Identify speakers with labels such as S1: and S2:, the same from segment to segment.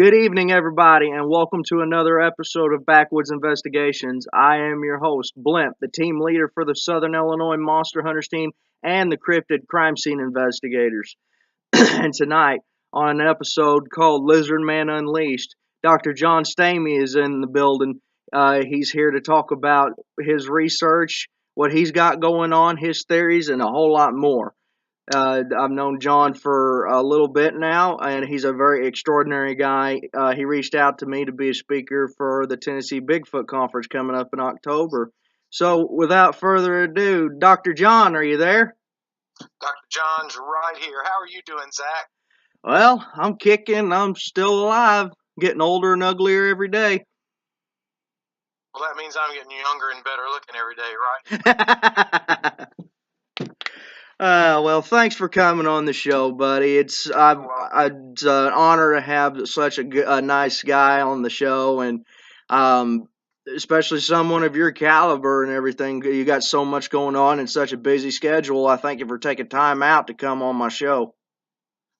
S1: Good evening, everybody, and welcome to another episode of Backwoods Investigations. I am your host, Blimp, the team leader for the Southern Illinois Monster Hunters team and the Cryptid Crime Scene Investigators. And tonight, on an episode called Lizard Man Unleashed, Dr. John Stamey is in the building. He's here to talk about his research, what he's got going on, his theories, and a whole lot more. I've known John for a little bit now, and he's a very extraordinary guy. He reached out to me to be a speaker for the Tennessee Bigfoot Conference coming up in October. So, without further ado, Dr. John, are you there?
S2: Dr. John's right here. How are you doing, Zach?
S1: Well, I'm kicking. I'm still alive. Getting older and uglier every day.
S2: Well, that means I'm getting younger and better looking every day, right?
S1: Well, thanks for coming on the show, buddy. It's an honor to have such a nice guy on the show, and especially someone of your caliber and everything. You got so much going on and such a busy schedule. I thank you for taking time out to come on my show.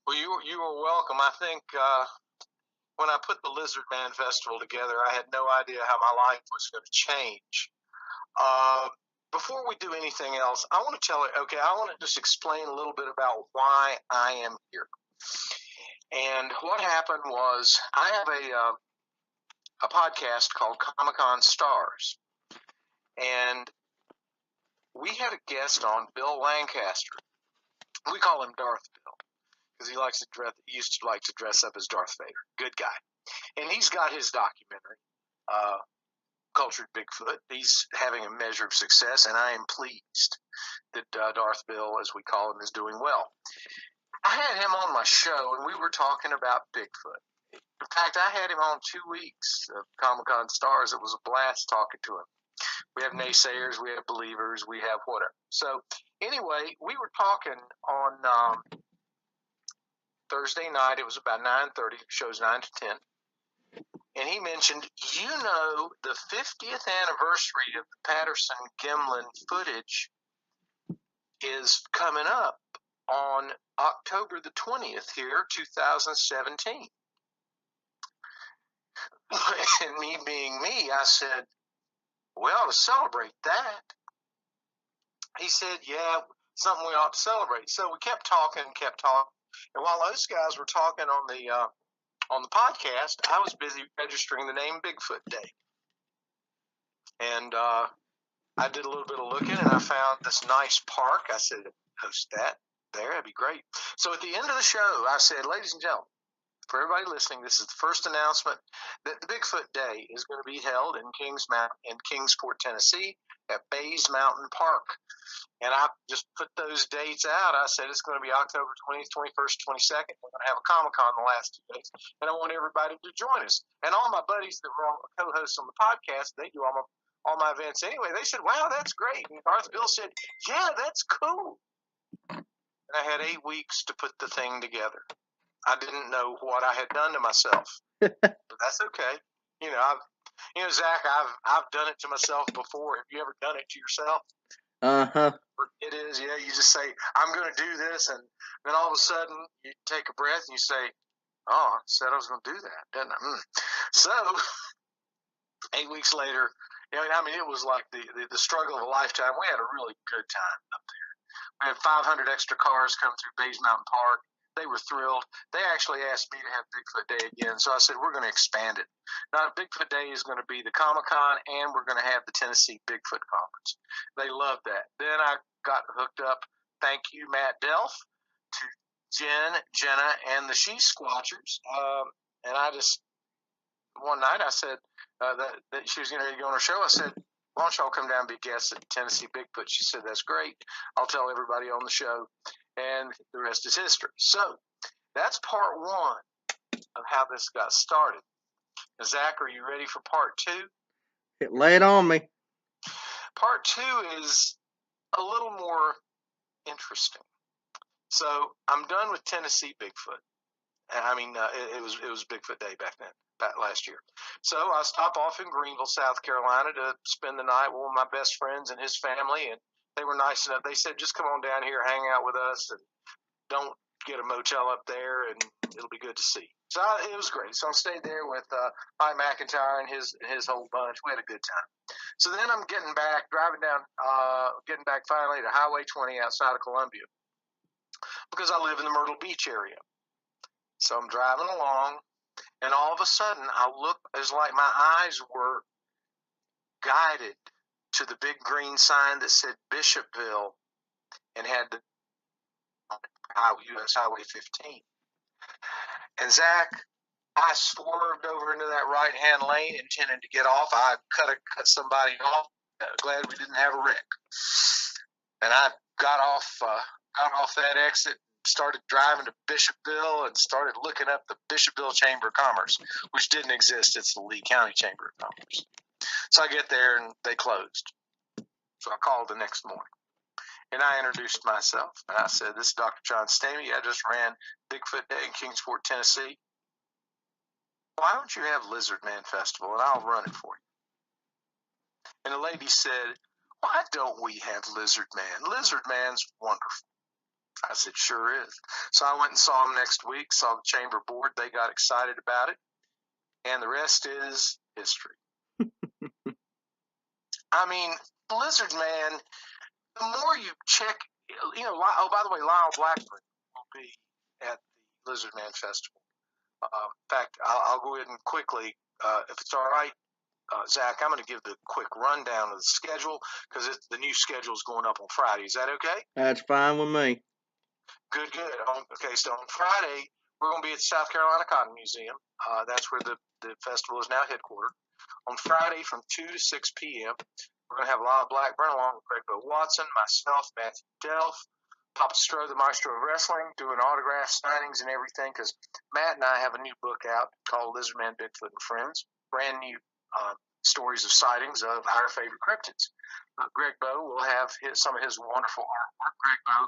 S2: Well, you are welcome. I think when I put the Lizard Man Festival together, I had no idea how my life was going to change. Before we do anything else, I want to just explain a little bit about why I am here. And what happened was I have a podcast called Comic-Con Stars. And we had a guest on, Bill Lancaster. We call him Darth Bill because he used to like to dress up as Darth Vader. Good guy. And he's got his documentary, Cultured Bigfoot. He's having a measure of success, and I am pleased that Darth Bill, as we call him, is doing well. I had him on my show, and we were talking about Bigfoot. In fact, I had him on 2 weeks of Comic-Con Stars. It was a blast talking to him. We have naysayers, we have believers, we have whatever. So anyway, we were talking on Thursday night. It was about 9:30. Show's 9 to 10. And he mentioned, the 50th anniversary of the Patterson-Gimlin footage is coming up on October the 20th here, 2017. And me being me, I said, we ought to celebrate that. He said, yeah, something we ought to celebrate. So we kept talking. And while those guys were talking on the podcast, I was busy registering the name Bigfoot Day. And I did a little bit of looking, and I found this nice park. I said, host that there, that'd be great. So at the end of the show, I said, ladies and gentlemen, for everybody listening, this is the first announcement that the Bigfoot Day is going to be held in Kingsport, Tennessee, at Bays Mountain Park. And I just put those dates out. I said it's going to be October 20th, 21st, 22nd. We're going to have a Comic-Con the last 2 days, and I want everybody to join us. And all my buddies that were co-hosts on the podcast, they do all my events anyway. They said, wow, that's great. And Darth Bill said, yeah, that's cool. And I had 8 weeks to put the thing together. I didn't know what I had done to myself, but that's okay. Zach, I've done it to myself before. Have you ever done it to yourself?
S1: Uh-huh.
S2: It is, yeah. You just say, I'm going to do this, and then all of a sudden you take a breath and you say, oh, I said I was going to do that, didn't I? So 8 weeks later, it was like the struggle of a lifetime. We had a really good time up there. We had 500 extra cars come through Bays Mountain Park. They were thrilled. They actually asked me to have Bigfoot Day again, so I said, we're going to expand it. Now, Bigfoot Day is going to be the Comic-Con, and we're going to have the Tennessee Bigfoot Conference. They loved that. Then I got hooked up, thank you, Matt Delph, to Jenna, and the She Squatchers. And I just, one night I said that she was going to go on her show. I said, why don't y'all come down and be guests at Tennessee Bigfoot? She said, that's great. I'll tell everybody on the show. And the rest is history. So that's part one of how this got started. Now, Zach, are you ready for part two?
S1: Lay it on me.
S2: Part two is a little more interesting. So I'm done with Tennessee Bigfoot. It was Bigfoot Day back last year. So I stopped off in Greenville, South Carolina to spend the night with one of my best friends and his family, and they were nice enough. They said, just come on down here, hang out with us, and don't get a motel up there, and it'll be good to see. So it was great. So I stayed there with Mike McIntyre and his whole bunch. We had a good time. So then I'm getting back, driving down, getting back finally to Highway 20 outside of Columbia because I live in the Myrtle Beach area. So I'm driving along, and all of a sudden I look, it's like my eyes were guided to the big green sign that said Bishopville and had the U.S. Highway 15. And Zach, I swerved over into that right-hand lane, intending to get off. I cut somebody off. Glad we didn't have a wreck. And I got off that exit, started driving to Bishopville, and started looking up the Bishopville Chamber of Commerce, which didn't exist. It's the Lee County Chamber of Commerce. So I get there, and they closed. So I called the next morning. And I introduced myself, and I said, "This is Dr. John Stamey. I just ran Bigfoot Day in Kingsport, Tennessee. Why don't you have Lizard Man Festival, and I'll run it for you?" And the lady said, "Why don't we have Lizard Man? Lizard Man's wonderful." I said, "Sure is." So I went and saw him next week, saw the chamber board. They got excited about it, and the rest is history. I mean, Lizard Man, the more you check, oh, by the way, Lyle Blackburn will be at the Lizard Man Festival. In fact, I'll go ahead and quickly, if it's all right, Zach, I'm going to give the quick rundown of the schedule because the new schedule is going up on Friday. Is that okay?
S1: That's fine with me.
S2: Good. Okay, so on Friday, we're going to be at the South Carolina Cotton Museum. That's where the festival is now headquartered. On Friday from 2 to 6 p.m., we're going to have Lyle Blackburn along with Greg Bo Watson, myself, Matthew Delph, Papa Stroh, the Maestro of Wrestling, doing autograph signings and everything because Matt and I have a new book out called Lizard Man, Bigfoot, and Friends. Brand new stories of sightings of our favorite cryptids. Greg Bo will have some of his wonderful artwork. Greg Bo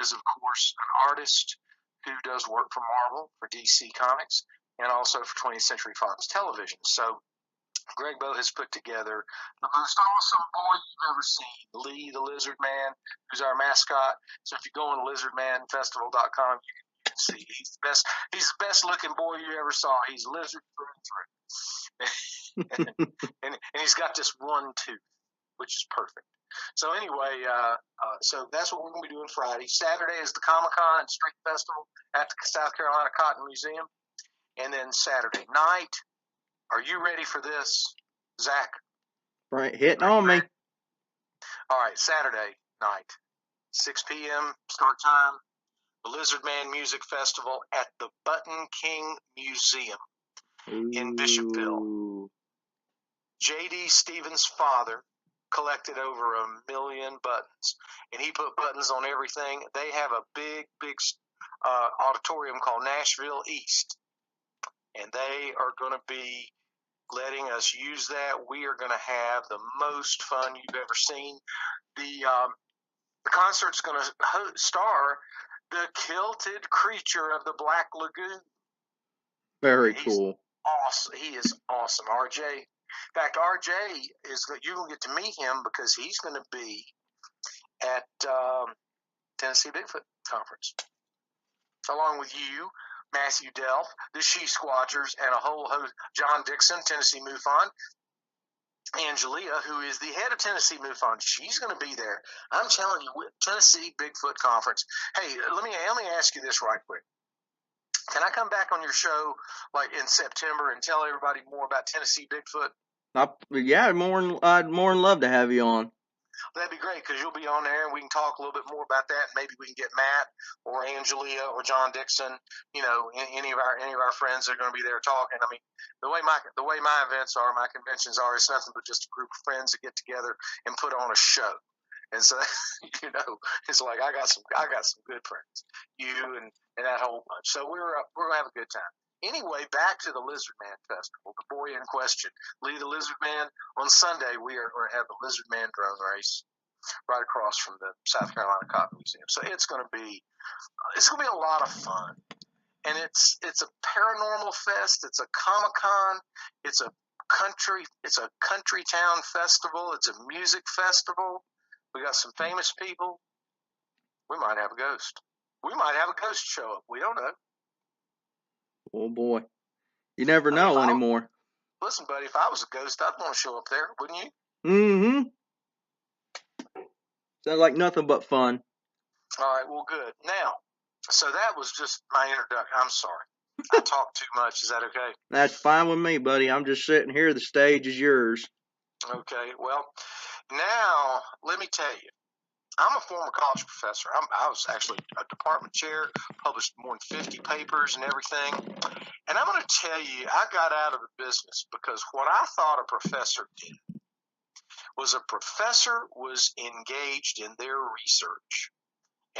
S2: is, of course, an artist who does work for Marvel, for DC Comics, and also for 20th Century Fox Television. So Greg Bo has put together the most awesome boy you've ever seen, Lee the Lizard Man, who's our mascot. So if you go on lizardmanfestival.com, you can see he's the best. He's the best looking boy you ever saw. He's lizard through and through, and he's got this one tooth, which is perfect. So anyway, so that's what we're going to be doing Friday. Saturday is the Comic-Con and Street Festival at the South Carolina Cotton Museum. And then Saturday night, are you ready for this, Zach?
S1: Right, hitting on me.
S2: All right, Saturday night, 6 p.m. start time, the Lizard Man Music Festival at the Button King Museum in Bishopville. J.D. Stevens' father collected over 1 million buttons, and he put buttons on everything. They have a big auditorium called Nashville East, and they are going to be letting us use that. We are going to have the most fun you've ever seen. The concert's going to star the kilted creature of the Black Lagoon.
S1: Very cool.
S2: Awesome. He is awesome. RJ. In fact, RJ you're going to get to meet him because he's going to be at Tennessee Bigfoot Conference, along with you, Matthew Delph, the She Squatchers, and a whole host. John Dixon, Tennessee MUFON. Angelia, who is the head of Tennessee MUFON, she's going to be there. I'm telling you, Tennessee Bigfoot Conference. Hey, let me ask you this right quick. Can I come back on your show like in September and tell everybody more about Tennessee Bigfoot?
S1: Yeah, I'd more than love to have you on.
S2: That'd be great because you'll be on there and we can talk a little bit more about that. Maybe we can get Matt or Angelia or John Dixon, any of our friends that are going to be there talking. I mean, the way my events are, my conventions are, it's nothing but just a group of friends that get together and put on a show. And so, it's like I got some good friends, you and that whole bunch. So we're gonna have a good time. Anyway, back to the Lizard Man Festival. The boy in question, Lee the Lizard Man. On Sunday, we are going to have the Lizard Man drone race right across from the South Carolina Cotton Museum. So it's going to be a lot of fun. And it's a paranormal fest. It's a Comic-Con. It's a country town festival. It's a music festival. We got some famous people. We might have a ghost. We might have a ghost show up. We don't know.
S1: Oh boy, you never
S2: I mean,
S1: know anymore.
S2: Listen, buddy, if I was a ghost, I'd want to show up there, wouldn't you?
S1: Mm-hmm. Sounds like nothing but fun.
S2: All right, well, good. Now, so that was just my introduction. I'm sorry. I talked too much. Is that okay?
S1: That's fine with me, buddy. I'm just sitting here. The stage is yours.
S2: Okay, well, now let me tell you. I'm a former college professor. I was actually a department chair, published more than 50 papers and everything. And I'm going to tell you, I got out of the business because what I thought a professor did was a professor was engaged in their research.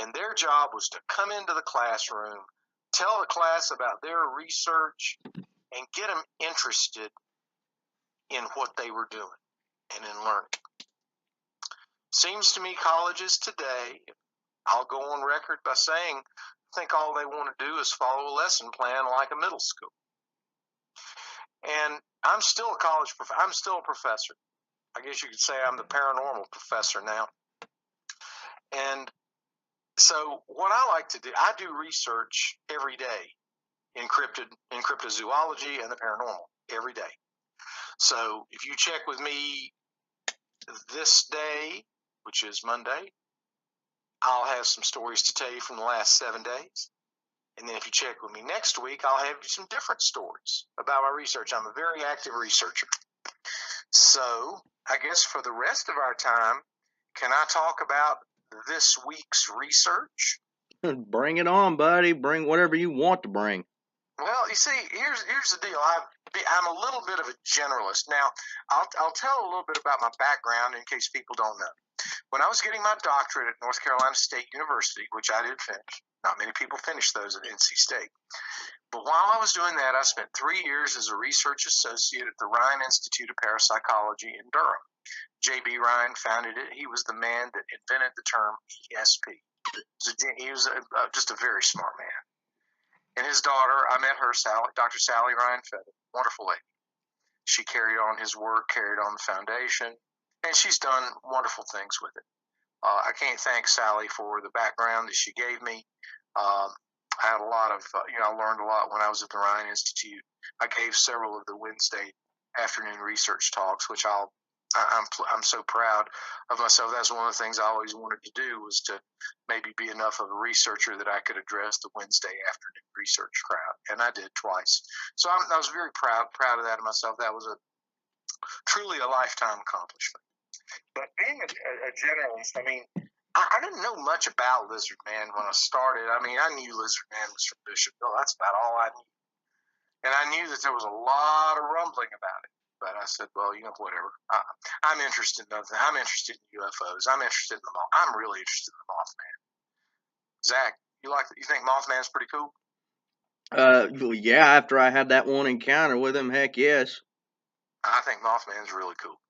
S2: And their job was to come into the classroom, tell the class about their research, and get them interested in what they were doing and in learning. Seems to me colleges today, I'll go on record by saying, I think all they want to do is follow a lesson plan like a middle school. And I'm still I'm still a professor. I guess you could say I'm the paranormal professor now. And so what I like to do, I do research every day in cryptozoology and the paranormal every day. So if you check with me this day, which is Monday, I'll have some stories to tell you from the last 7 days. And then if you check with me next week, I'll have you some different stories about my research. I'm a very active researcher. So I guess for the rest of our time, can I talk about this week's research?
S1: Bring it on, buddy. Bring whatever you want to bring.
S2: Well, you see, here's the deal. I'm a little bit of a generalist. Now, I'll tell a little bit about my background in case people don't know. When I was getting my doctorate at North Carolina State University, which I did finish, not many people finish those at NC State. But while I was doing that, I spent 3 years as a research associate at the Ryan Institute of Parapsychology in Durham. J.B. Ryan founded it. He was the man that invented the term ESP. He was just a very smart man. And his daughter, I met her, Dr. Sally Ryan Feather, wonderful lady. She carried on his work, carried on the foundation, and she's done wonderful things with it. I can't thank Sally for the background that she gave me. I had a lot of, I learned a lot when I was at the Ryan Institute. I gave several of the Wednesday afternoon research talks, which I'm so proud of myself. That's one of the things I always wanted to do, was to maybe be enough of a researcher that I could address the Wednesday afternoon research crowd, and I did twice. So I was very proud of that of myself. That was truly a lifetime accomplishment. But being a generalist, I mean, I didn't know much about Lizard Man when I started. I mean, I knew Lizard Man was from Bishopville. That's about all I knew. And I knew that there was a lot of rumbling about it. But I said, well, whatever. I'm interested in nothing. I'm interested in UFOs. I'm interested in I'm really interested in the Mothman. Zach, you think Mothman's pretty cool?
S1: Yeah, after I had that one encounter with him, heck yes.
S2: I think Mothman's really cool.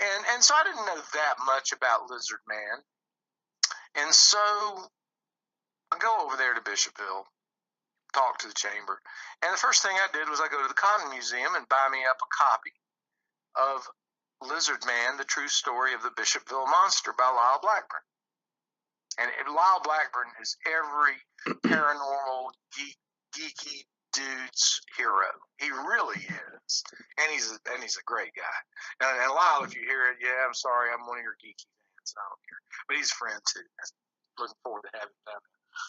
S2: And so I didn't know that much about Lizard Man. And so I go over there to Bishopville, talk to the chamber. And the first thing I did was I go to the Cotton Museum and buy me up a copy of Lizard Man, The True Story of the Bishopville Monster by Lyle Blackburn. And Lyle Blackburn is every paranormal, geeky dude's hero. He really is. And he's a great guy. And Lyle, if you hear it, yeah, I'm sorry, I'm one of your geeky fans. I don't care. But he's a friend too. Looking forward to having him.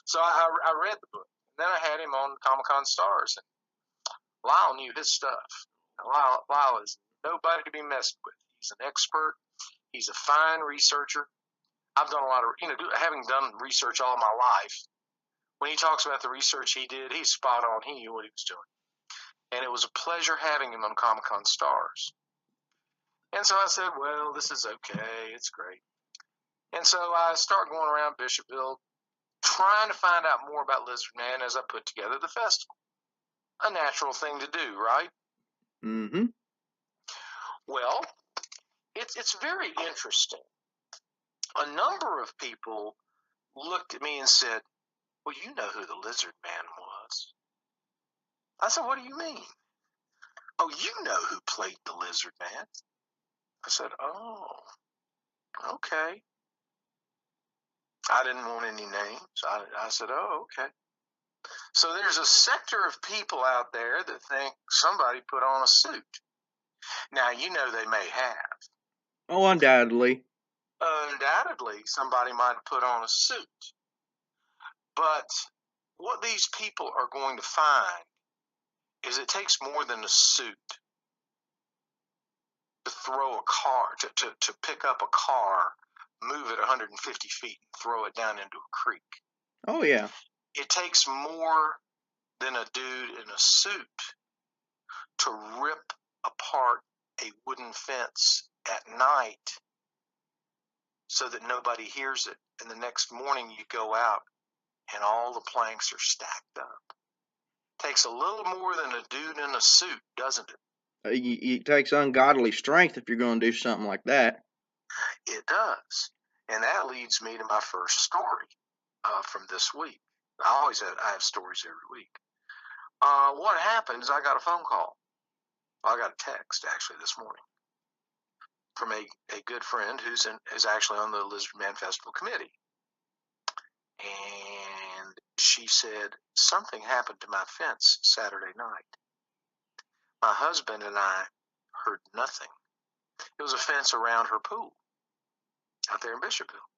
S2: So I read the book. And then I had him on Comic-Con Stars. And Lyle knew his stuff. Lyle is nobody to be messed with. He's an expert. He's a fine researcher. I've done a lot of, having done research all my life, when he talks about the research he did, he's spot on. He knew what he was doing. And it was a pleasure having him on Comic-Con Stars. And so I said, well, this is okay. It's great. And so I start going around Bishopville trying to find out more about Lizard Man as I put together the festival. A natural thing to do, right?
S1: Mm-hmm.
S2: Well, it's very interesting. A number of people looked at me and said, well, you know who the Lizard Man was. I said, what do you mean? Oh, you know who played the Lizard Man. I said, oh, okay. I didn't want any names. I said, oh, okay. So there's a sector of people out there that think somebody put on a suit. Now, you know they may have.
S1: Oh, undoubtedly.
S2: Undoubtedly, somebody might have put on a suit. But what these people are going to find is it takes more than a suit to throw a car, to pick up a car, move it 150 feet, and throw it down into a creek.
S1: Oh, yeah.
S2: It takes more than a dude in a suit to rip apart a wooden fence at night so that nobody hears it. And the next morning you go out and all the planks are stacked up. Takes a little more than a dude in a suit, doesn't it?
S1: It takes ungodly strength if you're going to do something like that.
S2: It does. And that leads me to my first story from this week. I have stories every week. What happened is I got a phone call. I got a text actually this morning from a good friend who's actually on the Lizard Man Festival committee. And she said, something happened to my fence Saturday night. My husband and I heard nothing. It was a fence around her pool out there in Bishopville.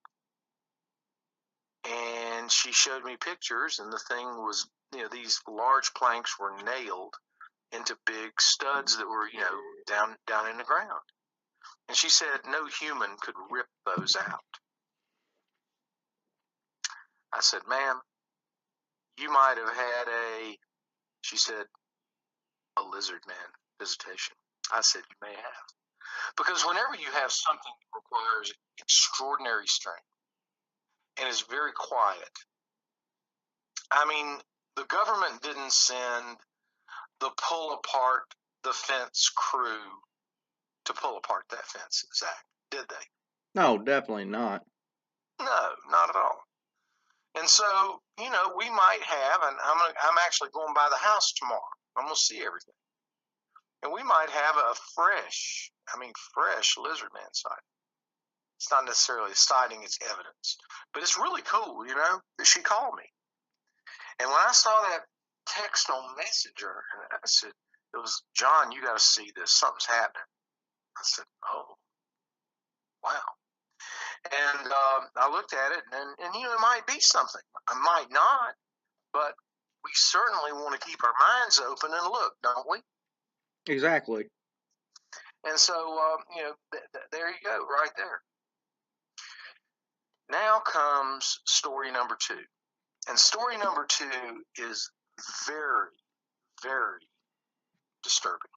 S2: And she showed me pictures, and the thing was, these large planks were nailed into big studs that were, down in the ground. And she said no human could rip those out. I said, ma'am, you might have had she said, a lizard man visitation. I said, you may have. Because whenever you have something that requires extraordinary strength and is very quiet, I mean, the government didn't send the pull apart the fence crew to pull apart that fence, Zach, did they?
S1: No, definitely not.
S2: No, not at all. And so, we might have, and I'm actually going by the house tomorrow. I'm going to see everything. And we might have a fresh lizard man sighting. It's not necessarily a sighting, it's evidence. But it's really cool, that she called me. And when I saw that text on Messenger, I said, it was, John, you got to see this. Something's happening. I said, oh, wow. And I looked at it, and it might be something. I might not, but we certainly want to keep our minds open and look, don't we?
S1: Exactly.
S2: And so, there you go, right there. Now comes story number 2. And story number 2 is very, very disturbing.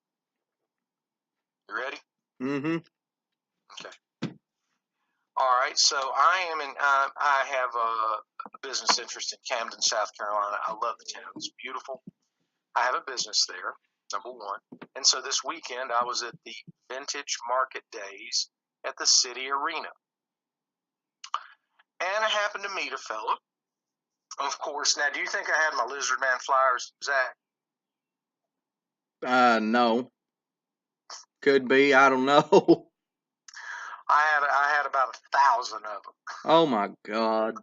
S2: You ready?
S1: Mm-hmm.
S2: Okay. All right. So I have a business interest in Camden, South Carolina. I love the town. It's beautiful. I have a business there, number one. And so this weekend I was at the Vintage Market Days at the City Arena. And I happened to meet a fellow. Of course, now do you think I had my Lizard Man flyers, Zach?
S1: No. Could be. I don't know.
S2: I had about 1,000 of them.
S1: Oh my God.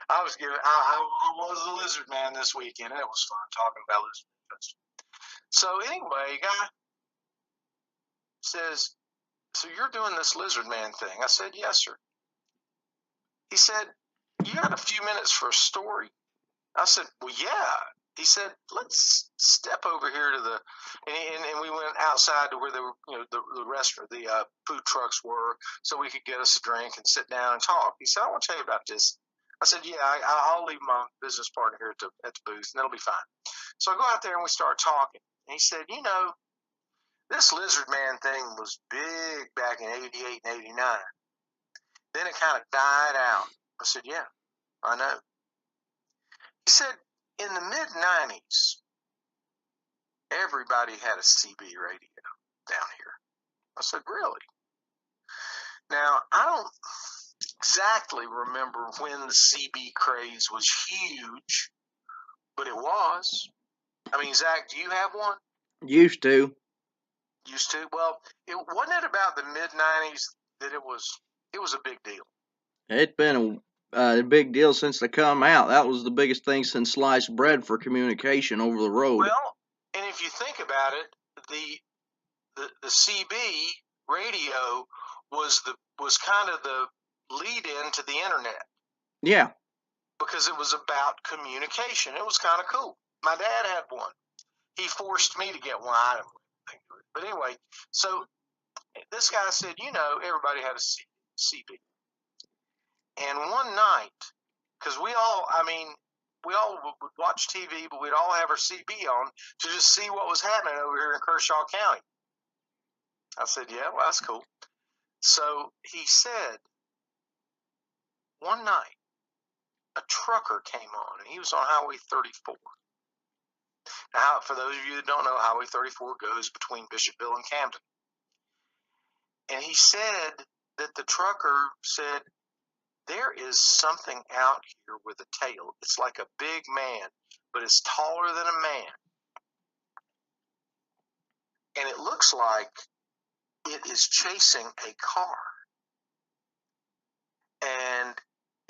S2: I was a Lizard Man this weekend, and it was fun talking about Lizard Man Festival. So anyway, guy says, so you're doing this Lizard Man thing? I said, yes, sir. He said, you got a few minutes for a story? I said, well, yeah. He said, let's step over here to and we went outside to where the restaurant, the food trucks were, so we could get us a drink and sit down and talk. He said, I want to tell you about this. I said, yeah, I'll leave my business partner here at the booth, and that'll be fine. So I go out there and we start talking. And he said, this Lizard Man thing was big back in 88 and 89. Then it kind of died out. I said, yeah, I know. He said, in the mid-90s, everybody had a CB radio down here. I said, really? Now, I don't exactly remember when the CB craze was huge, but it was. I mean, Zach, do you have one?
S1: Used to.
S2: Used to? Well, wasn't it about the mid-90s that it was a big deal?
S1: It's been big deal since they come out. That was the biggest thing since sliced bread for communication over the road.
S2: Well, and if you think about it, the CB radio was kind of the lead in to the internet.
S1: Yeah.
S2: Because it was about communication. It was kind of cool. My dad had one. He forced me to get one. I don't think of it. But anyway, so this guy said, everybody had a CB. And one night, because we all would watch TV, but we'd all have our CB on to just see what was happening over here in Kershaw County. I said, yeah, well, that's cool. So he said, one night, a trucker came on, and he was on Highway 34. Now, for those of you that don't know, Highway 34 goes between Bishopville and Camden. And he said that the trucker said, there is something out here with a tail. It's like a big man, but it's taller than a man. And it looks like it is chasing a car. And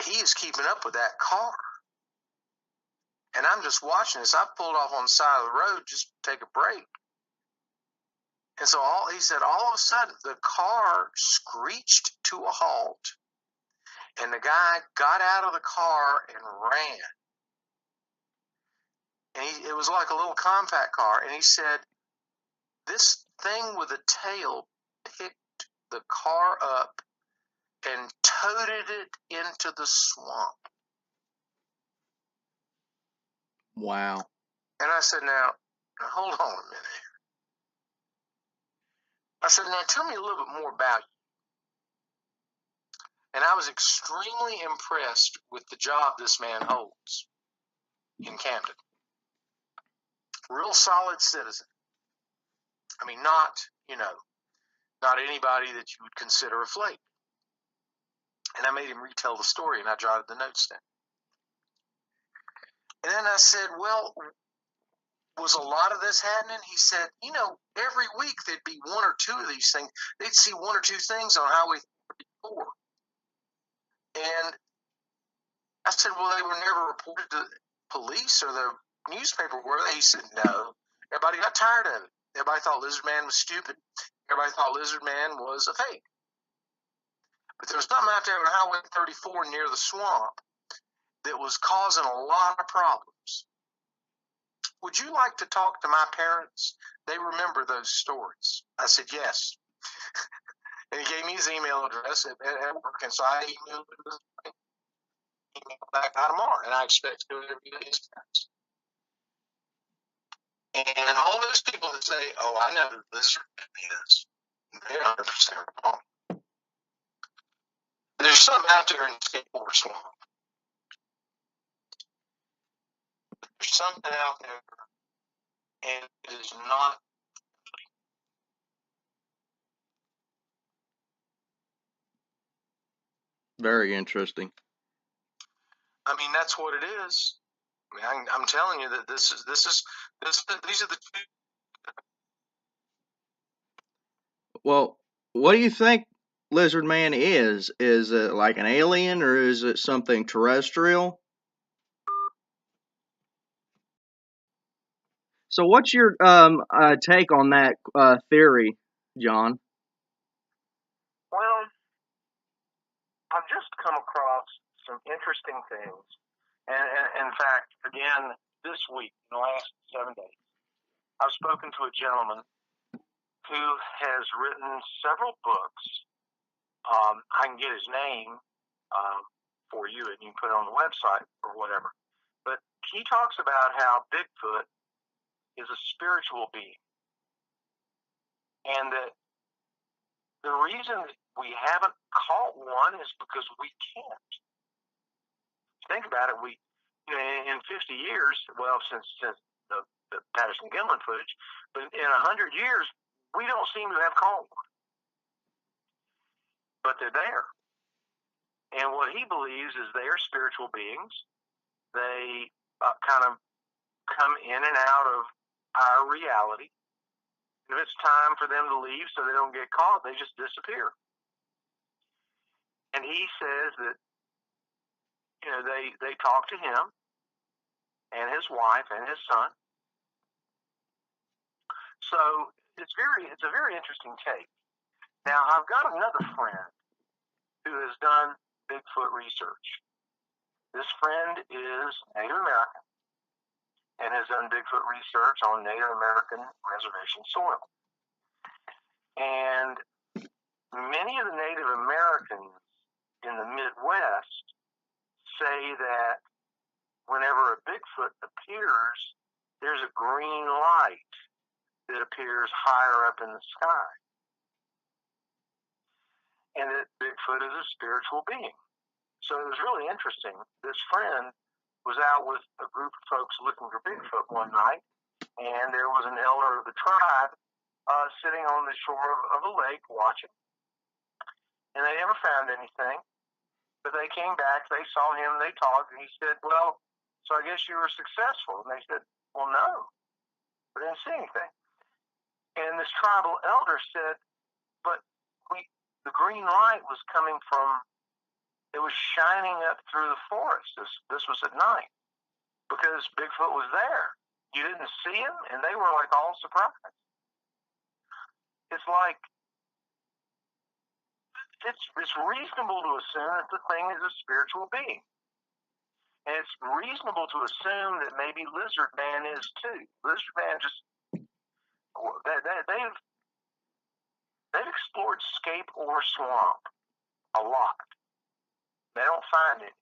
S2: he is keeping up with that car. And I'm just watching this. I pulled off on the side of the road just to take a break. And so he said, all of a sudden, the car screeched to a halt, and the guy got out of the car and ran. And it was like a little compact car. And he said, this thing with a tail picked the car up and toted it into the swamp.
S1: Wow.
S2: And I said, now hold on a minute. I said, now tell me a little bit more about you. And I was extremely impressed with the job this man holds in Camden. Real solid citizen. I mean, not anybody that you would consider a flake. And I made him retell the story, and I jotted the notes down. And then I said, well, was a lot of this happening? He said, every week there'd be one or two of these things. They'd see one or two things on Highway 34. And I said, well, they were never reported to police or the newspaper, were they? He said, no. Everybody got tired of it. Everybody thought Lizard Man was stupid. Everybody thought Lizard Man was a fake. But there was something out there on Highway 34 near the swamp that was causing a lot of problems. Would you like to talk to my parents? They remember those stories. I said, yes. And he gave me his email address at work, and so I emailed him back out tomorrow, and I expect to interview his parents. And all those people that say, oh, I know who Lizard Man is, they're 100% wrong. There's something out there in the skateboard swamp. There's something out there, and it is not.
S1: Very interesting.
S2: I mean, that's what it is. I mean, I'm telling you that these are the two.
S1: Well, what do you think Lizard Man is? Is it like an alien, or is it something terrestrial? So, what's your take on that theory, John?
S2: Well, I've just come across some interesting things. And in fact, again, this week, in the last 7 days, I've spoken to a gentleman who has written several books. I can get his name for you, and you can put it on the website or whatever. But he talks about how Bigfoot is a spiritual being, and that the reason we haven't caught one is because we can't. Think about it. In 50 years, well, since the Patterson-Gimlin footage, but in 100 years, we don't seem to have caught one. But they're there. And what he believes is they are spiritual beings. They kind of come in and out of our reality. If it's time for them to leave so they don't get caught, they just disappear. And he says that they talked to him and his wife and his son. So it's a very interesting take. Now, I've got another friend who has done Bigfoot research. This friend is Native American and has done Bigfoot research on Native American reservation soil. And many of the Native Americans in the Midwest say that whenever a Bigfoot appears, there's a green light that appears higher up in the sky. And that Bigfoot is a spiritual being. So it was really interesting. This friend was out with a group of folks looking for Bigfoot one night, and there was an elder of the tribe sitting on the shore of a lake watching. And they never found anything. But they came back, they saw him, they talked, and he said, well, so I guess you were successful. And they said, well, no, we didn't see anything. And this tribal elder said, but the green light was coming from, it was shining up through the forest. This was at night because Bigfoot was there. You didn't see him, and they were like all surprised. It's like, it's reasonable to assume that the thing is a spiritual being. And it's reasonable to assume that maybe Lizard Man is too. Lizard Man they've explored Scape Ore Swamp a lot. They don't find it,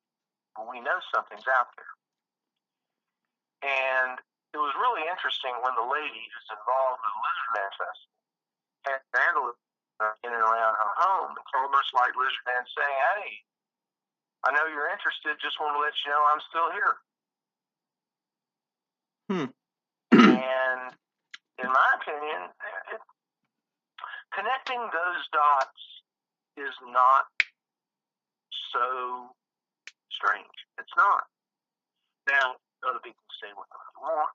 S2: but we know something's out there. And it was really interesting when the lady who's involved with the Lizard Man Festival had vandalism in and around her home. It's almost like Lizard Man saying, hey, I know you're interested, just want to let you know I'm still here. And in my opinion, connecting those dots is not so strange. It's not. Now, other people say what they want.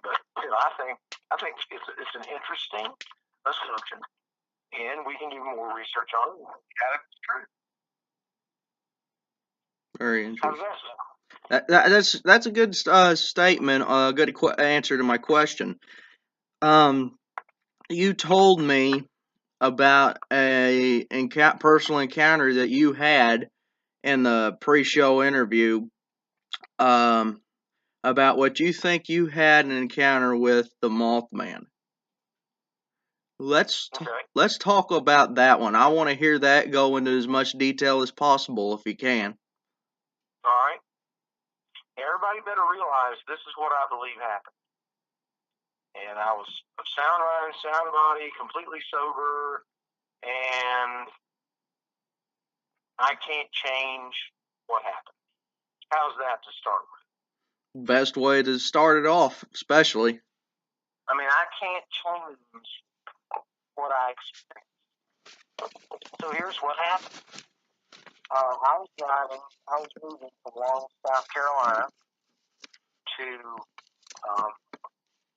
S2: But I think it's an interesting assumption, and we can do more research on it. It's true.
S1: Very interesting.
S2: How's that sound?
S1: That's a good statement. A good answer to my question. You told me about a personal encounter that you had in the pre-show interview. About what you think you had an encounter with the Mothman. Let's talk about that one. I want to hear that go into as much detail as possible if you can.
S2: All right. Everybody better realize this is what I believe happened. And I was sound mind, sound body, completely sober, and I can't change what happened. How's that to start with?
S1: Best way to start it off, especially.
S2: I mean, I can't change what I experienced. So here's what happened. I was moving from Long, South Carolina to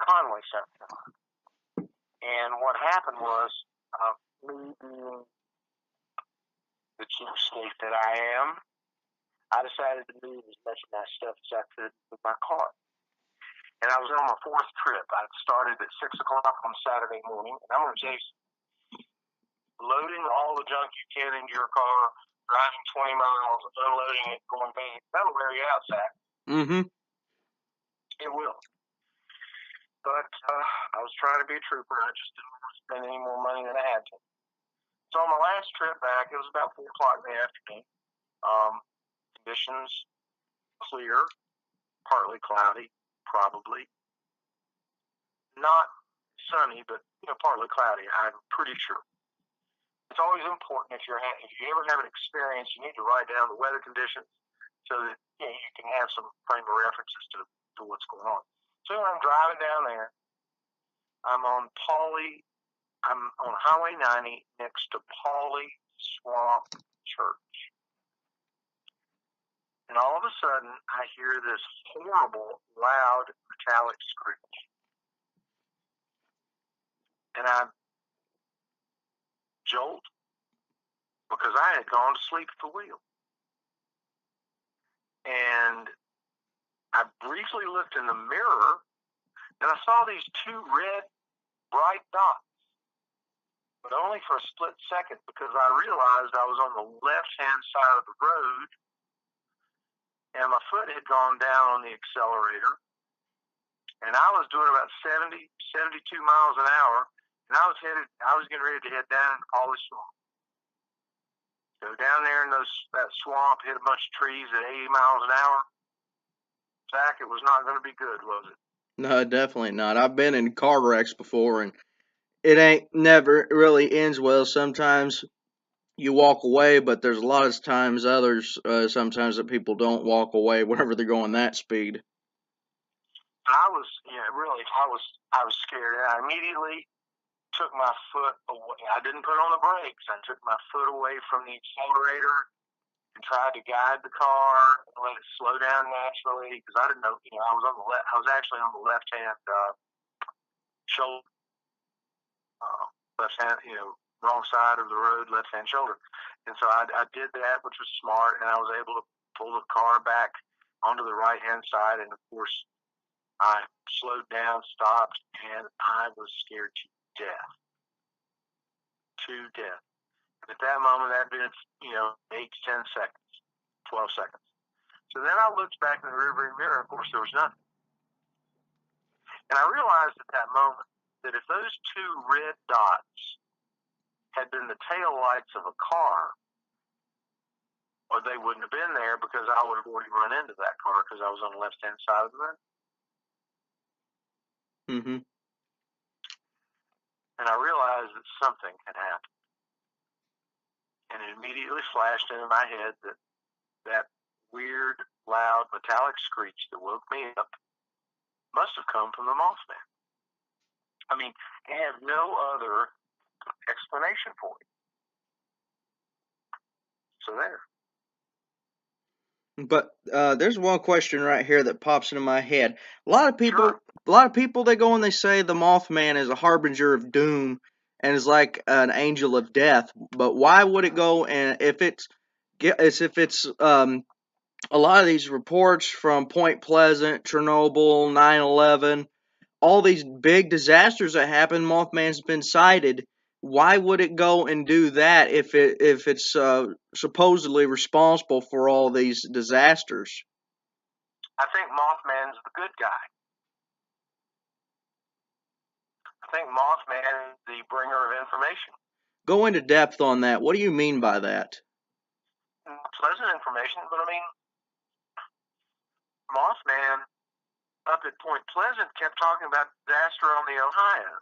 S2: Conway, South Carolina. And what happened was, me being the cheapskate that I am, I decided to move as much of my stuff as I could with my car. And I was on my fourth trip. I started at 6 o'clock on Saturday morning, and I'm going to tell you, loading all the junk you can into your car, driving 20 miles, unloading it, going back, that'll wear you out, Zach.
S1: Mm-hmm.
S2: It will. But I was trying to be a trooper. I just didn't want to spend any more money than I had to. So on my last trip back, it was about 4 o'clock in the afternoon. Conditions clear, partly cloudy, probably. Not sunny, but partly cloudy, I'm pretty sure. It's always important if you ever have an experience, you need to write down the weather conditions so that you can have some frame of references to what's going on. So when I'm driving down there, I'm on Highway 90 next to Pauley Swamp Church. And all of a sudden, I hear this horrible, loud, metallic screech. And I jolt, because I had gone to sleep at the wheel. And I briefly looked in the mirror, and I saw these two red, bright dots, but only for a split second, because I realized I was on the left-hand side of the road, and my foot had gone down on the accelerator, and I was doing about 72 miles an hour, and I was getting ready to head down into Polly Swamp. Go down there in that swamp, hit a bunch of trees at 80 miles an hour. Zach, it was not going to be good, was it?
S1: No, definitely not. I've been in car wrecks before, and it ain't never really ends well. Sometimes you walk away, but there's a lot of times sometimes that people don't walk away whenever they're going that speed.
S2: I was scared, and I immediately took my foot away. I didn't put on the brakes. I took my foot away from the accelerator and tried to guide the car and let it slow down naturally, because I didn't know. I was actually on the left hand shoulder, left hand, wrong side of the road, left hand shoulder, and so I did that, which was smart, and I was able to pull the car back onto the right hand side, and of course I slowed down, stopped, and I was scared to death. At that moment, that had been 8 to 10 seconds, 12 seconds. So then I looked back in the rearview mirror. Of course, there was nothing. And I realized at that moment that if those two red dots had been the tail lights of a car, or they wouldn't have been there, because I would have already run into that car because I was on the left-hand side of the road.
S1: Mm-hmm.
S2: And I realized that something had happened. And it immediately flashed into my head that weird, loud, metallic screech that woke me up must have come from the Mothman. I mean, I have no other explanation for it. So there.
S1: But there's one question right here that pops into my head. A lot of people, they go and they say the Mothman is a harbinger of doom and is like an angel of death. But why would it go and if it's a lot of these reports from Point Pleasant, Chernobyl, 9/11, all these big disasters that happen, Mothman's been sighted. Why would it go and do that if it's supposedly responsible for all these disasters?
S2: I think Mothman's the good guy. I think Mothman is the bringer of information.
S1: Go into depth on that. What do you mean by that?
S2: Pleasant information, but I mean, Mothman up at Point Pleasant kept talking about disaster on the Ohio.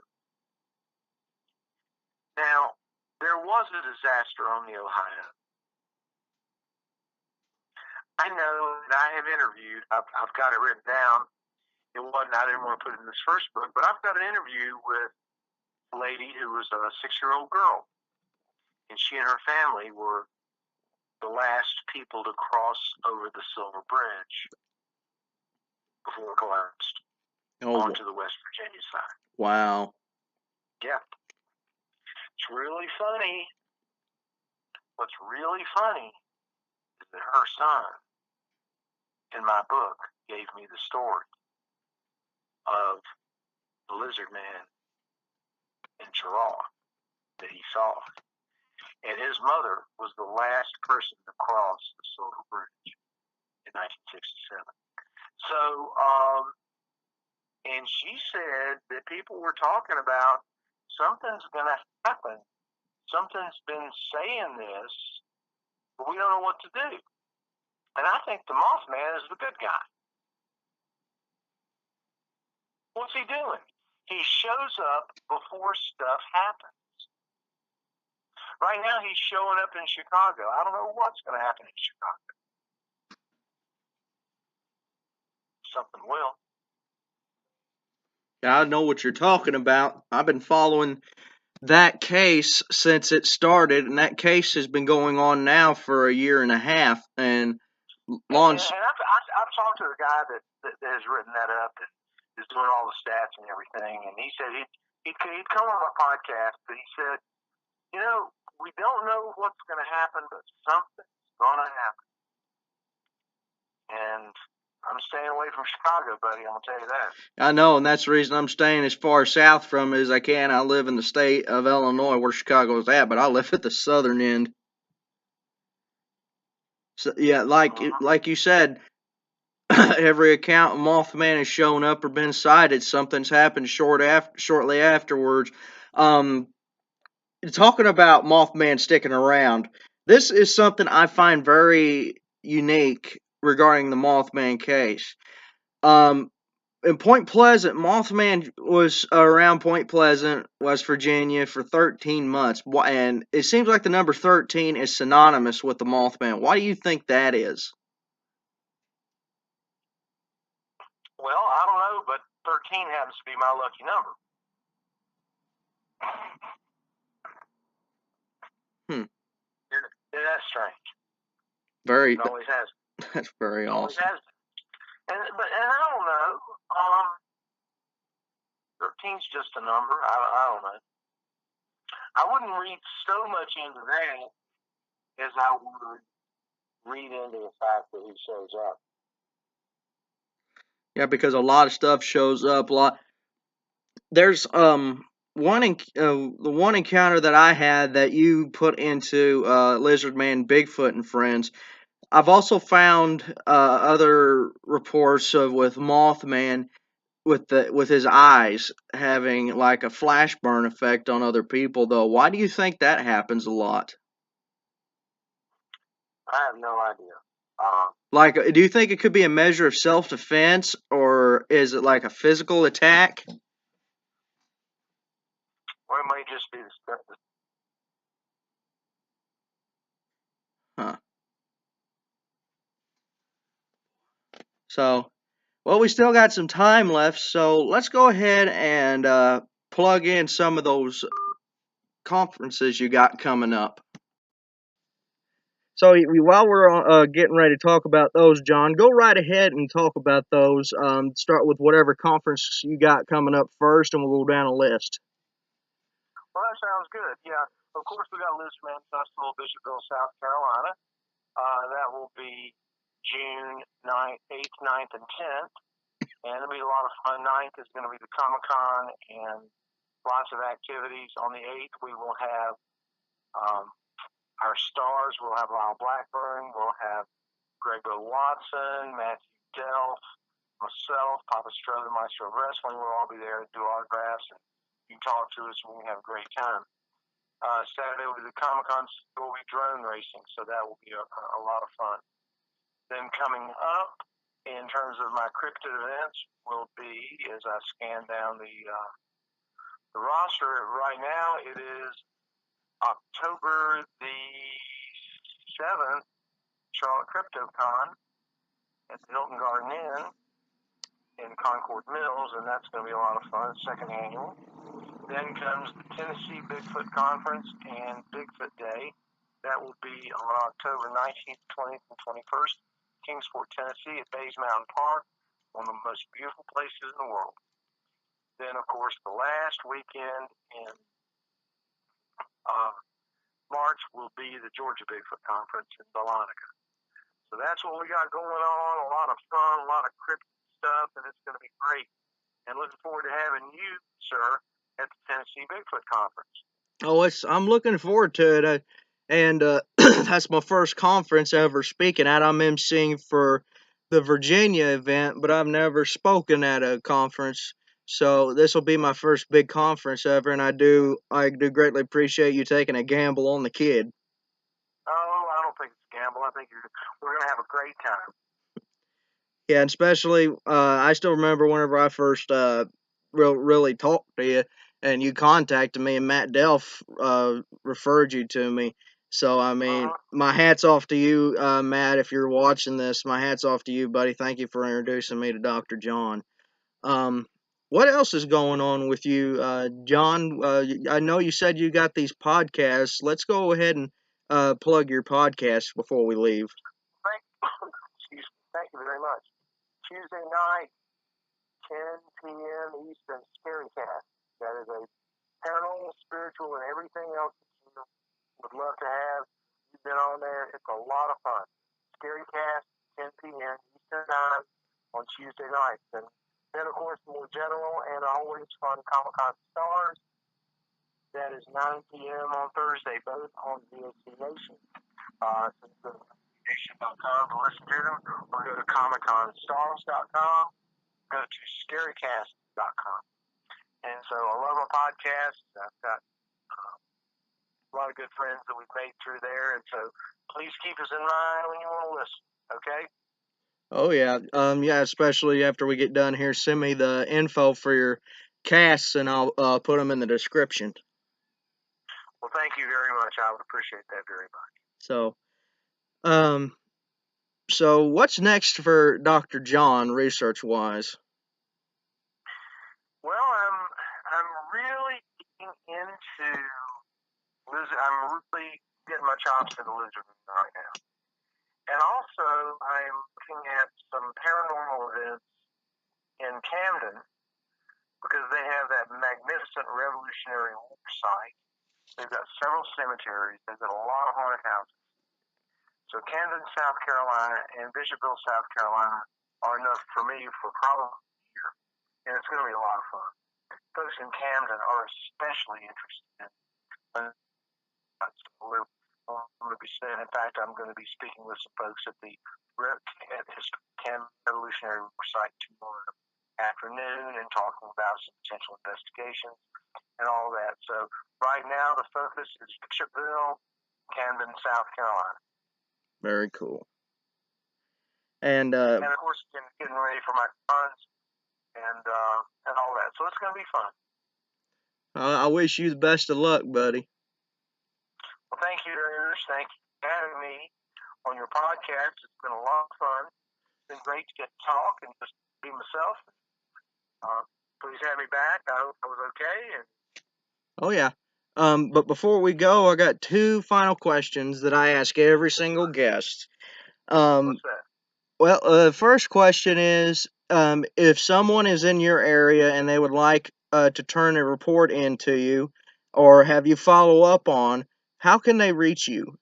S2: Now, there was a disaster on the Ohio. I know that I have interviewed, I've got it written down. I didn't want to put it in this first book, but I've got an interview with a lady who was a 6-year-old girl. And she and her family were the last people to cross over the Silver Bridge before it collapsed onto the West Virginia side.
S1: Wow.
S2: Yeah. It's really funny. What's really funny is that her son, in my book, gave me the story of the lizard man in Chiraw that he saw. And his mother was the last person to cross the Silver Bridge in 1967. So, and she said that people were talking about something's going to happen. Something's been saying this, but we don't know what to do. And I think the Mothman is the good guy. What's he doing? He shows up before stuff happens. Right now, he's showing up in Chicago. I don't know what's going to happen in Chicago. Something will.
S1: I know what you're talking about. I've been following that case since it started, and that case has been going on now for a year and a half. And
S2: I've talked to the guy that has written that up and is doing all the stats and everything, and he said he'd come on my podcast, but he said, we don't know what's going to happen, but something's going to happen. And I'm staying away from Chicago, buddy. I'm going to tell you that.
S1: I know, and that's the reason I'm staying as far south from it as I can. I live in the state of Illinois where Chicago's at, but I live at the southern end. So, yeah, like you said, every account of Mothman has shown up or been sighted. Something's happened shortly afterwards. Um, Talking about Mothman sticking around, this is something I find very unique regarding the Mothman case. Um, in Point Pleasant, Mothman was around Point Pleasant, West Virginia, for 13 months, and it seems like the number 13 is synonymous with the Mothman. Why do you think that is?
S2: Well, I don't know, but 13 happens to be my lucky number. Isn't that strange?
S1: Very.
S2: It always has.
S1: That's very awesome.
S2: Always has. And I don't know. 13's just a number. I don't know. I wouldn't read so much into that as I would read into the fact that he shows up.
S1: Yeah, because a lot of stuff shows up. There's the one encounter that I had that you put into Lizard Man, Bigfoot, and Friends. I've also found other reports of with Mothman with his eyes having like a flash burn effect on other people. Though, why do you think that happens a lot?
S2: I have no idea.
S1: Like, do you think it could be a measure of self defense, or is it like a physical attack?
S2: Or it may just be the
S1: Huh. So, well, we still got some time left, so let's go ahead and plug in some of those conferences you got coming up. So while we're getting ready to talk about those, John, go right ahead and talk about those. Start with whatever conference you got coming up first, and we'll go down a list.
S2: Well, that sounds good. Yeah, of course we got Lizard Man Festival, Bishopville, South Carolina. That will be June 9th, 8th, 9th, and 10th. And it'll be a lot of fun. 9th is going to be the Comic-Con and lots of activities. On the 8th, we will have our stars. We'll have Lyle Blackburn. We'll have Greg Bill Watson, Matthew Delph, myself, Papa Strother, Maestro of Wrestling. We'll all be there to do autographs, and you can talk to us, and we have a great time. Saturday will be the Comic-Con. Will be drone racing, so that will be a lot of fun. Then coming up, in terms of my cryptid events, will be, as I scan down the roster right now, it is October the 7th, Charlotte CryptoCon at the Hilton Garden Inn in Concord Mills, and that's going to be a lot of fun, second annual. Then comes the Tennessee Bigfoot Conference and Bigfoot Day. That will be on October 19th, 20th, and 21st, Kingsport, Tennessee at Bays Mountain Park, one of the most beautiful places in the world. Then, of course, the last weekend in March will be the Georgia Bigfoot Conference in Dahlonega. So that's what we got going on, a lot of fun, a lot of cryptid stuff, and it's going to be great. And looking forward to having you, sir, at the Tennessee Bigfoot Conference.
S1: Oh, I'm looking forward to it, and that's my first conference ever speaking at. I'm emceeing for the Virginia event, but I've never spoken at a conference, so this will be my first big conference ever, and I do greatly appreciate you taking a gamble on the kid.
S2: Oh, I don't think it's a gamble. I think we're going to have a great time.
S1: Yeah, and especially I still remember whenever I first really talked to you, and you contacted me, and Matt Delph referred you to me. So I mean, my hat's off to you, Matt. If you're watching this, my hat's off to you, buddy. Thank you for introducing me to Dr. John. What else is going on with you, John? I know you said you got these podcasts. Let's go ahead and plug your podcast before we leave.
S2: Thank you very much. Tuesday night, 10 p.m. Eastern, Scary Cast. That is a paranormal, spiritual, and everything else that you Would love to have you been on there. It's a lot of fun. Scary Cast, 10 p.m. Eastern Time on Tuesday nights. And then, of course, more general and always fun Comic-Con Stars. That is 9 p.m. on Thursday, both on VOC Nation. So go to nation.com to listen to them, or go to ComicConStars.com, go to ScaryCast.com. And so I love our podcast. I've got a lot of good friends that we've made through there, and so please keep us in mind when you want to listen, okay?
S1: Oh yeah, yeah. Especially after we get done here, send me the info for your casts, and I'll put them in the description.
S2: Well, thank you very much. I would appreciate that very much.
S1: So, so what's next for Dr. John, research-wise?
S2: Well, I'm really getting into lizard. I'm really getting my chops into lizard right now, and also I'm looking at some paranormal events in Camden because they have that magnificent Revolutionary War site. They've got several cemeteries. They've got a lot of haunted houses. So Camden, South Carolina, and Bishopville, South Carolina are enough for me for probably a year, and it's going to be a lot of fun. Folks in Camden are especially interested in. In fact, I'm going to be speaking with some folks at this Camden Revolutionary War site tomorrow afternoon and talking about some potential investigations and all that. So right now the focus is Bishopville, Camden, South Carolina.
S1: Very cool. And
S2: of course, getting ready for my sons and all that. So it's going to be fun.
S1: I wish you the best of luck, buddy.
S2: Well, thank you very much. Thank you for having me on your podcast. It's been a lot of fun. It's been great to get to talk and just be myself. Please have me back. I hope I was okay.
S1: Oh yeah. But before we go, I got two final questions that I ask every single guest.
S2: What's that?
S1: Well, the first question is, if someone is in your area and they would like to turn a report in to you or have you follow up on, how can they reach you?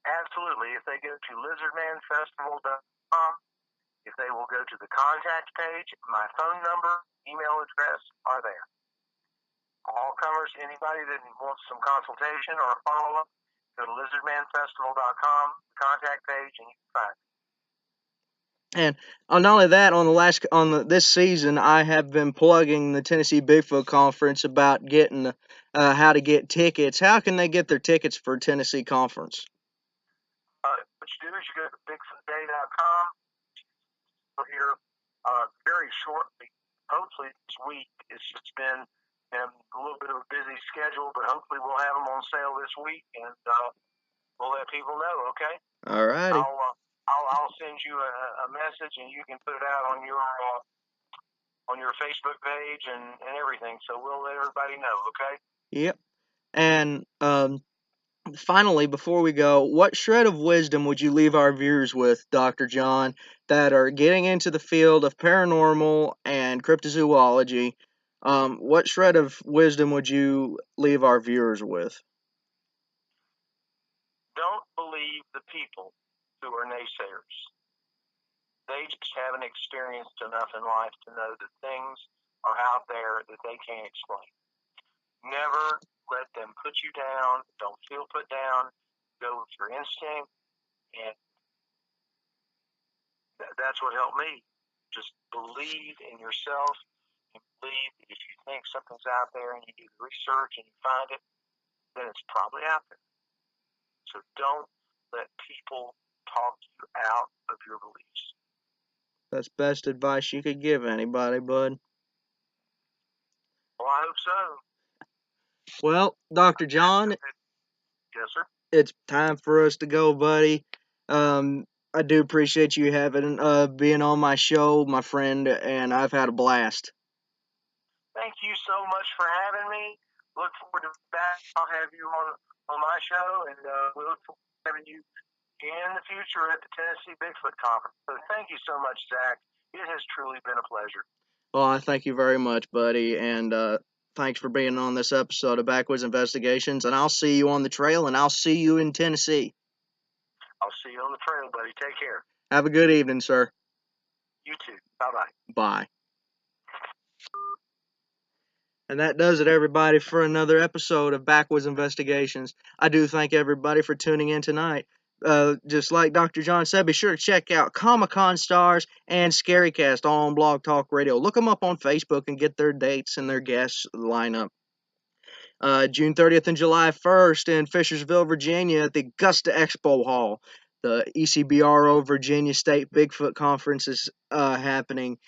S2: Absolutely. If they go to lizardmanfestival.com, if they will go to the contact page, my phone number, email address are there. All comers, anybody that wants some consultation or a follow-up, go to lizardmanfestival.com, contact page, and you can find me.
S1: And not only that, this season, I have been plugging the Tennessee Bigfoot Conference about getting how to get tickets. How can they get their tickets for Tennessee Conference?
S2: What you do is you go to bigfootday.com. We're here very shortly. Hopefully this week. It's just been a little bit of a busy schedule, but hopefully we'll have them on sale this week, and we'll let people know. Okay.
S1: All righty.
S2: I'll send you a message, and you can put it out on your Facebook page and everything. So we'll let everybody know. Okay.
S1: Yep. And finally, before we go, what shred of wisdom would you leave our viewers with, Dr. John, that are getting into the field of paranormal and cryptozoology? What shred of wisdom would you leave our viewers with?
S2: Don't believe the people who are naysayers. They just haven't experienced enough in life to know that things are out there that they can't explain. Never let them put you down. Don't feel put down. Go with your instinct, and that's what helped me. Just believe in yourself and believe that if you think something's out there and you do the research and you find it, then it's probably out there. So don't let people talk you out of your beliefs.
S1: That's best advice you could give anybody, bud.
S2: Well, I hope so.
S1: Well, Dr. John,
S2: yes, sir.
S1: It's time for us to go, buddy. I do appreciate you having being on my show, my friend, and I've had a blast.
S2: Thank you so much for having me. Look forward to that. I'll have you on my show, and we look forward to having you in the future at the Tennessee Bigfoot Conference. So thank you so much, Zach. It has truly been a pleasure.
S1: Well, I thank you very much, buddy, and Thanks for being on this episode of Backwoods Investigations, and I'll see you on the trail, and I'll see you in Tennessee.
S2: I'll see you on the trail, buddy. Take care.
S1: Have a good evening, sir.
S2: You too. Bye-bye.
S1: Bye. And that does it, everybody, for another episode of Backwoods Investigations. I do thank everybody for tuning in tonight. Just like Dr. John said, be sure to check out Comic-Con Stars and Scarycast all on Blog Talk Radio. Look them up on Facebook and get their dates and their guests lineup. June 30th and July 1st in Fishersville, Virginia at the Augusta Expo Hall. The ECBRO Virginia State Bigfoot Conference is happening.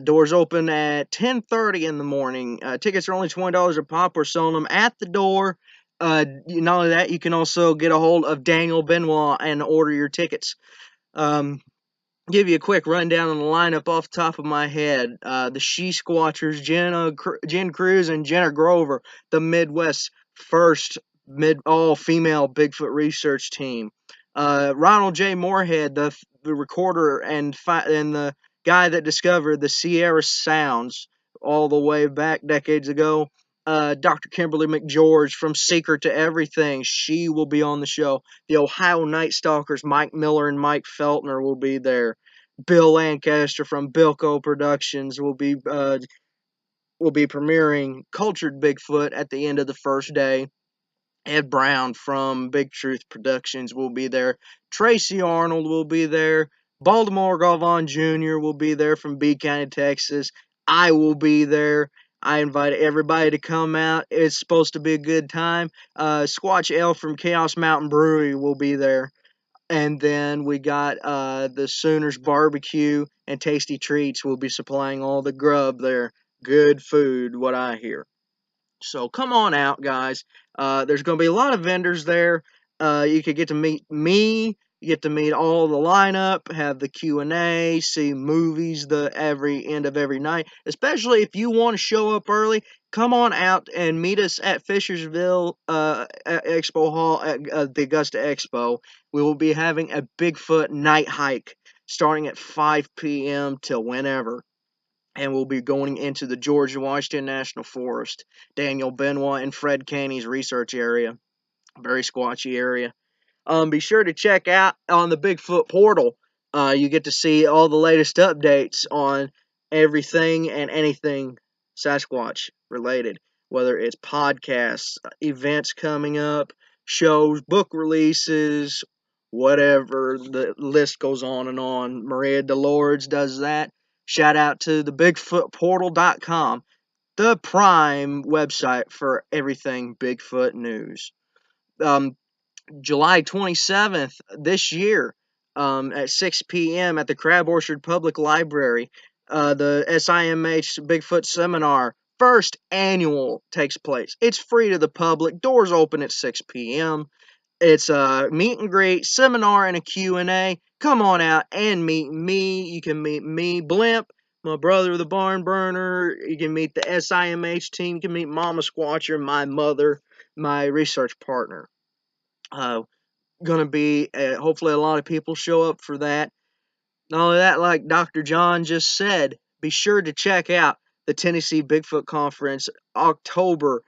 S1: Doors open at 10:30 in the morning. Tickets are only $20 a pop. We're selling them at the door. Not only that, you can also get a hold of Daniel Benoit and order your tickets. Give you a quick rundown on the lineup off the top of my head. The She Squatchers, Jen Cruz and Jenna Grover, the Midwest's first all-female Bigfoot research team. Ronald J. Moorhead, the recorder and the guy that discovered the Sierra Sounds all the way back decades ago. Dr. Kimberly McGeorge from Seeker to Everything. She will be on the show. The Ohio Night Stalkers, Mike Miller and Mike Feltner, will be there. Bill Lancaster from Bilko Productions will be premiering Cultured Bigfoot at the end of the first day. Ed Brown from Big Truth Productions will be there. Tracy Arnold will be there. Baltimore Galvan Jr. will be there from B County, Texas. I will be there. I invite everybody to come out. It's supposed to be a good time. Squatch Ale from Chaos Mountain Brewery will be there. And then we got the Sooners Barbecue and Tasty Treats will be supplying all the grub there. Good food, what I hear. So come on out, guys. There's going to be a lot of vendors there. You could get to meet me. You get to meet all the lineup, have the Q&A, see movies every end of every night. Especially if you want to show up early, come on out and meet us at Fishersville Expo Hall at the Augusta Expo. We will be having a Bigfoot night hike starting at 5 p.m. till whenever. And we'll be going into the George Washington National Forest, Daniel Benoit and Fred Caney's research area. Very squatchy area. Be sure to check out on the Bigfoot portal. You get to see all the latest updates on everything and anything Sasquatch related, whether it's podcasts, events coming up, shows, book releases, whatever. The list goes on and on. Maria Delords does that. Shout out to the BigfootPortal.com, the prime website for everything Bigfoot news. July 27th this year at 6 p.m. at the Crab Orchard Public Library, the SIMH Bigfoot Seminar, first annual, takes place. It's free to the public. Doors open at 6 p.m. It's a meet and greet, seminar, and a Q&A. Come on out and meet me. You can meet me, Blimp, my brother, the Barn Burner. You can meet the SIMH team. You can meet Mama Squatcher, my mother, my research partner. Gonna be hopefully a lot of people show up for that. Not only that, like Dr. John just said, be sure to check out the Tennessee Bigfoot Conference October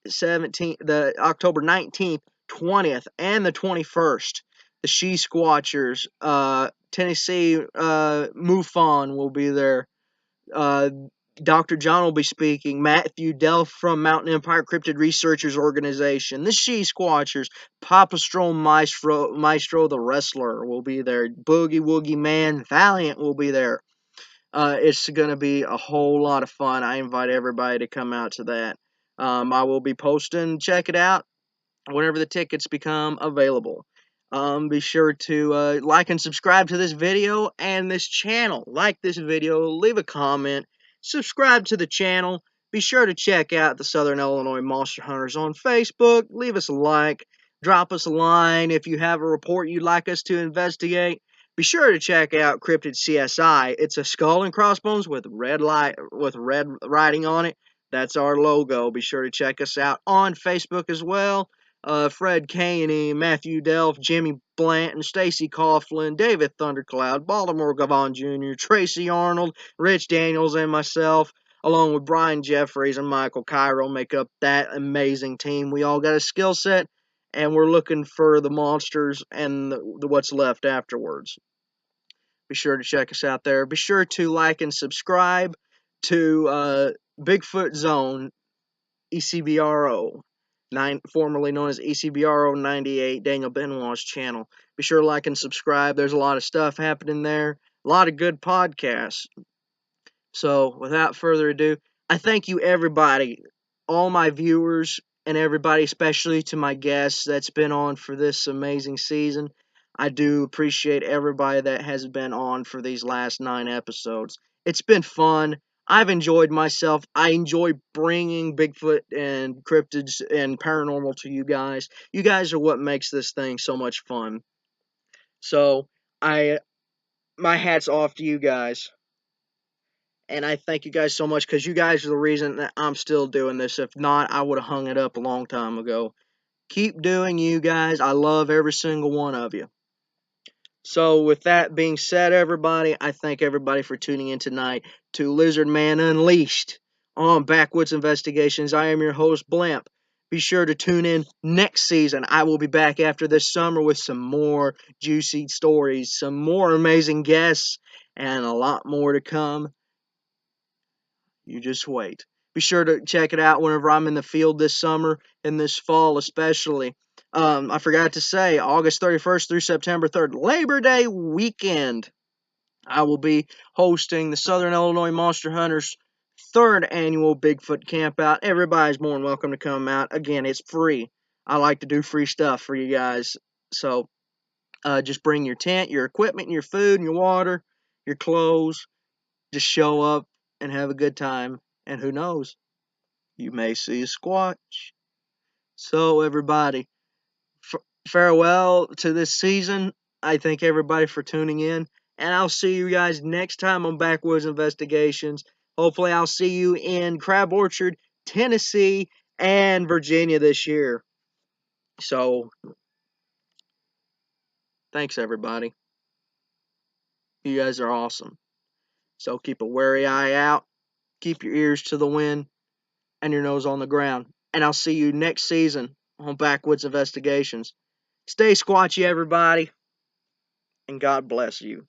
S1: 17th, the October 19th, 20th, and the 21st. The She Squatchers, Tennessee MUFON will be there. Dr. John will be speaking. Matthew Delph from Mountain Empire Cryptid Researchers Organization. The She Squatchers. Papa Stroll Maestro the Wrestler will be there. Boogie Woogie Man Valiant will be there. It's going to be a whole lot of fun. I invite everybody to come out to that. I will be posting. Check it out whenever the tickets become available. Be sure to like and subscribe to this video and this channel. Like this video, leave a comment, subscribe to the channel. Be sure to check out the Southern Illinois Monster Hunters on Facebook. Leave us a like, drop us a line if you have a report you'd like us to investigate. Be sure to check out Cryptid CSI. It's a skull and crossbones with red writing on it. That's our logo. Be sure to check us out on Facebook as well. Fred Caney, Matthew Delph, Jimmy Blanton, Stacy Coughlin, David Thundercloud, Baltimore Gavon Jr., Tracy Arnold, Rich Daniels, and myself. along with Brian Jeffries and Michael Cairo, make up that amazing team. We all got a skill set, and we're looking for the monsters and what's left afterwards. Be sure to check us out there. Be sure to like and subscribe to Bigfoot Zone ECBRO, formerly known as ECBRO 98, Daniel Benoit's channel. Be sure to like and subscribe. There's a lot of stuff happening there, a lot of good podcasts. So, without further ado, I thank you, everybody, all my viewers, and everybody, especially to my guests that's been on for this amazing season. I do appreciate everybody that has been on for these last 9 episodes. It's been fun. I've enjoyed myself. I enjoy bringing Bigfoot and cryptids and paranormal to you guys. You guys are what makes this thing so much fun. So, my hat's off to you guys. And I thank you guys so much because you guys are the reason that I'm still doing this. If not, I would have hung it up a long time ago. Keep doing you guys. I love every single one of you. So, with that being said, everybody, I thank everybody for tuning in tonight to Lizard Man Unleashed on Backwoods Investigations. I am your host, Blamp. Be sure to tune in next season. I will be back after this summer with some more juicy stories, some more amazing guests, and a lot more to come. You just wait. Be sure to check it out whenever I'm in the field this summer and this fall especially. I forgot to say, August 31st through September 3rd, Labor Day weekend, I will be hosting the Southern Illinois Monster Hunters 3rd annual Bigfoot Campout. Everybody's more than welcome to come out. Again, it's free. I like to do free stuff for you guys. So just bring your tent, your equipment, your food, and your water, your clothes. Just show up and have a good time. And who knows? You may see a squatch. So, everybody, farewell to this season. I thank everybody for tuning in. And I'll see you guys next time on Backwoods Investigations. Hopefully, I'll see you in Crab Orchard, Tennessee, and Virginia this year. So, thanks, everybody. You guys are awesome. So, keep a wary eye out, keep your ears to the wind, and your nose on the ground. And I'll see you next season on Backwoods Investigations. Stay squatchy, everybody, and God bless you.